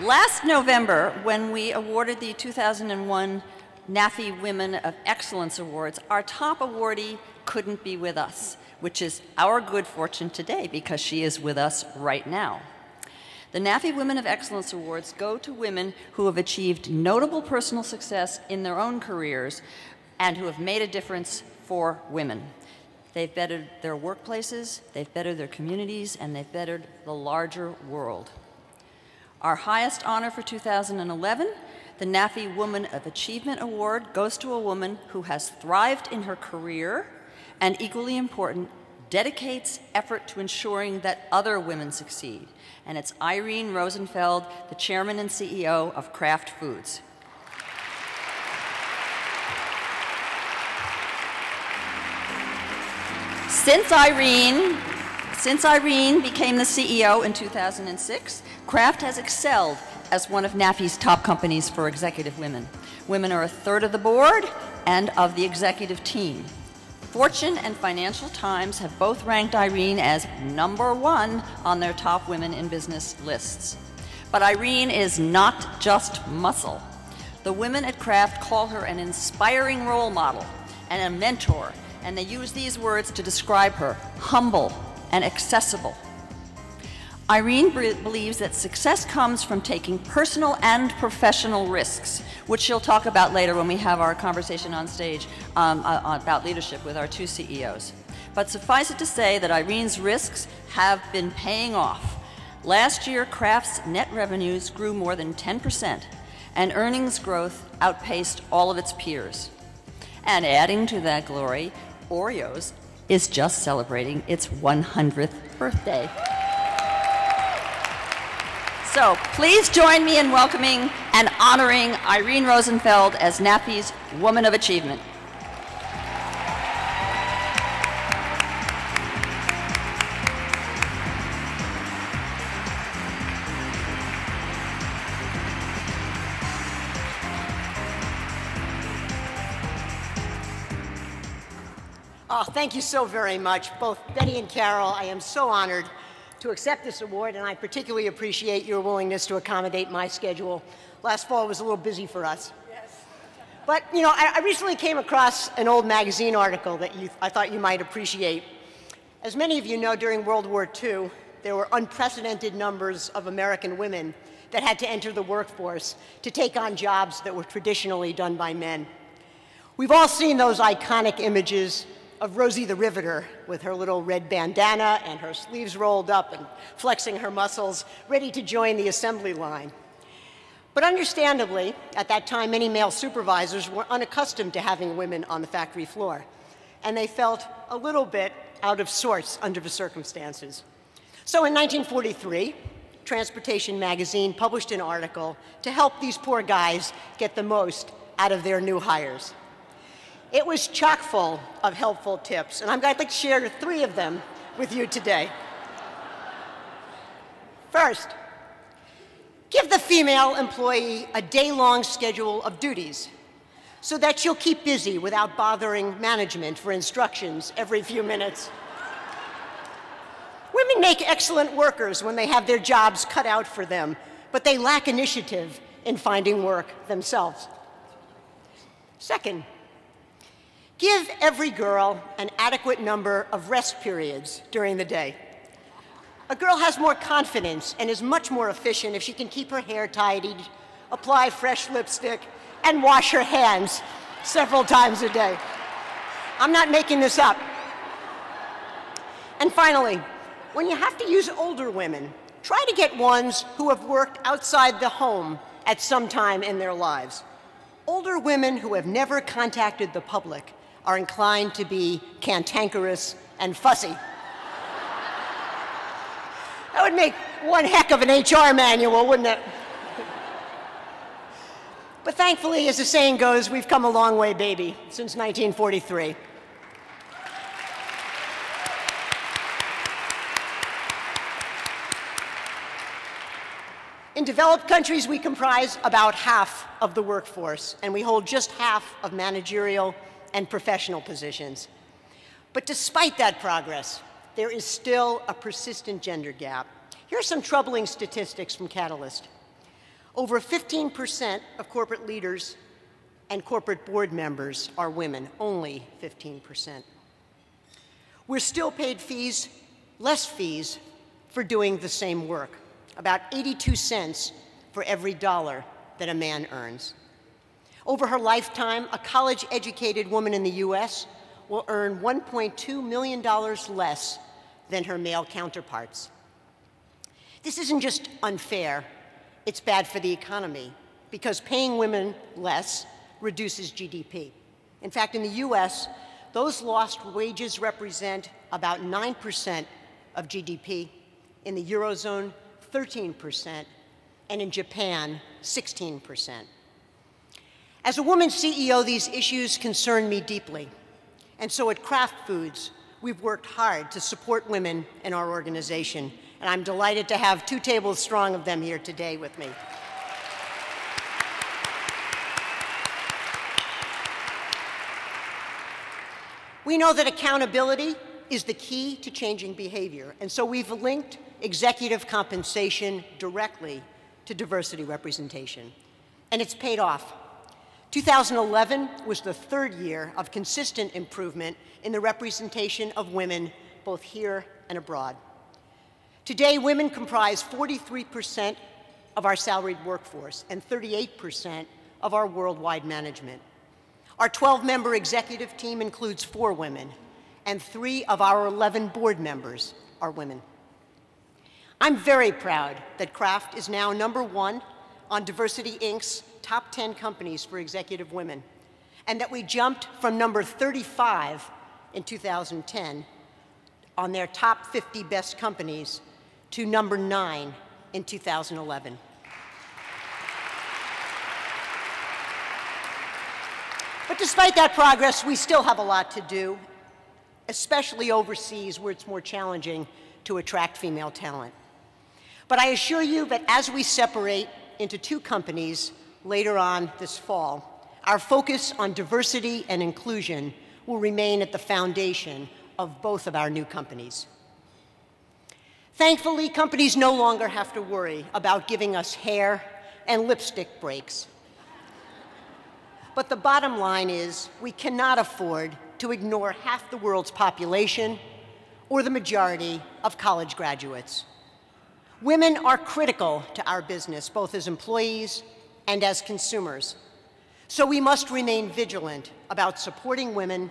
Last November, when we awarded the 2001 NAFE Women of Excellence Awards, our top awardee couldn't be with us, which is our good fortune today because she is with us right now. The NAFE Women of Excellence Awards go to women who have achieved notable personal success in their own careers and who have made a difference for women. They've bettered their workplaces, they've bettered their communities, and they've bettered the larger world. Our highest honor for 2011, the NAFE Woman of Achievement Award, goes to a woman who has thrived in her career and, equally important, dedicates effort to ensuring that other women succeed. And it's Irene Rosenfeld, the chairman and CEO of Kraft Foods. Since Irene became the CEO in 2006, Kraft has excelled as one of NAFE's top companies for executive women. Women are a third of the board and of the executive team. Fortune and Financial Times have both ranked Irene as #1 on their top women in business lists. But Irene is not just muscle. The women at Kraft call her an inspiring role model and a mentor, and they use these words to describe her: humble and accessible. Irene believes that success comes from taking personal and professional risks, which she'll talk about later when we have our conversation on stage about leadership with our two CEOs. But suffice it to say that Irene's risks have been paying off. Last year, Kraft's net revenues grew more than 10%, and earnings growth outpaced all of its peers. And adding to that glory, Oreos is just celebrating its 100th birthday. So please join me in welcoming and honoring Irene Rosenfeld as NAFE's Woman of Achievement. Oh, thank you so very much, both Betty and Carol. I am so honored to accept this award, and I particularly appreciate your willingness to accommodate my schedule. Last fall was a little busy for us. Yes. But, you know, I recently came across an old magazine article that I thought you might appreciate. As many of you know, during World War II, there were unprecedented numbers of American women that had to enter the workforce to take on jobs that were traditionally done by men. We've all seen those iconic images of Rosie the Riveter with her little red bandana and her sleeves rolled up and flexing her muscles, ready to join the assembly line. But understandably, at that time, many male supervisors were unaccustomed to having women on the factory floor, and they felt a little bit out of sorts under the circumstances. So in 1943, Transportation Magazine published an article to help these poor guys get the most out of their new hires. It was chock full of helpful tips, and I'd like to share 3 of them with you today. First, give the female employee a day-long schedule of duties so that she'll keep busy without bothering management for instructions every few minutes. Women make excellent workers when they have their jobs cut out for them, but they lack initiative in finding work themselves. Second, give every girl an adequate number of rest periods during the day. A girl has more confidence and is much more efficient if she can keep her hair tidied, apply fresh lipstick, and wash her hands several times a day. I'm not making this up. And finally, when you have to use older women, try to get ones who have worked outside the home at some time in their lives. Older women who have never contacted the public are inclined to be cantankerous and fussy. That would make one heck of an HR manual, wouldn't it? But thankfully, as the saying goes, we've come a long way, baby, since 1943. In developed countries, we comprise about half of the workforce, and we hold just half of managerial and professional positions. But despite that progress, there is still a persistent gender gap. Here are some troubling statistics from Catalyst. Over 15% of corporate leaders and corporate board members are women, only 15%. We're still paid less fees for doing the same work, about 82 cents for every dollar that a man earns. Over her lifetime, a college-educated woman in the US will earn $1.2 million less than her male counterparts. This isn't just unfair, it's bad for the economy, because paying women less reduces GDP. In fact, in the US, those lost wages represent about 9% of GDP, in the Eurozone, 13%, and in Japan, 16%. As a woman CEO, these issues concern me deeply. And so at Kraft Foods, we've worked hard to support women in our organization. And I'm delighted to have 2 tables strong of them here today with me. We know that accountability is the key to changing behavior. And so we've linked executive compensation directly to diversity representation. And it's paid off. 2011 was the 3rd year of consistent improvement in the representation of women both here and abroad. Today, women comprise 43% of our salaried workforce and 38% of our worldwide management. Our 12-member executive team includes 4 women, and 3 of our 11 board members are women. I'm very proud that Kraft is now #1 on Diversity Inc.'s top 10 companies for executive women, and that we jumped from number 35 in 2010 on their top 50 best companies to number 9 in 2011. But despite that progress, we still have a lot to do, especially overseas where it's more challenging to attract female talent. But I assure you that as we separate into 2 companies later on this fall, our focus on diversity and inclusion will remain at the foundation of both of our new companies. Thankfully, companies no longer have to worry about giving us hair and lipstick breaks. But the bottom line is we cannot afford to ignore half the world's population or the majority of college graduates. Women are critical to our business, both as employees and as consumers. So we must remain vigilant about supporting women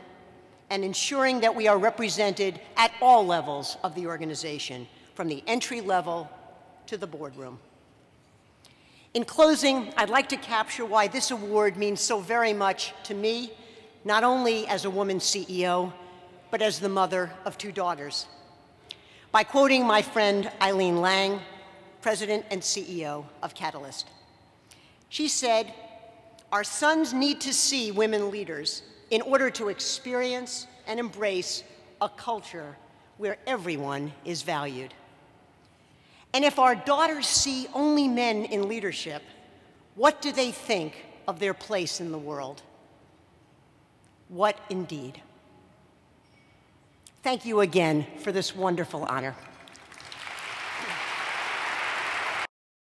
and ensuring that we are represented at all levels of the organization, from the entry level to the boardroom. In closing, I'd like to capture why this award means so very much to me, not only as a woman CEO, but as the mother of 2 daughters, by quoting my friend Eileen Lang, President and CEO of Catalyst. She said, "Our sons need to see women leaders in order to experience and embrace a culture where everyone is valued. And if our daughters see only men in leadership, what do they think of their place in the world? What indeed?" Thank you again for this wonderful honor.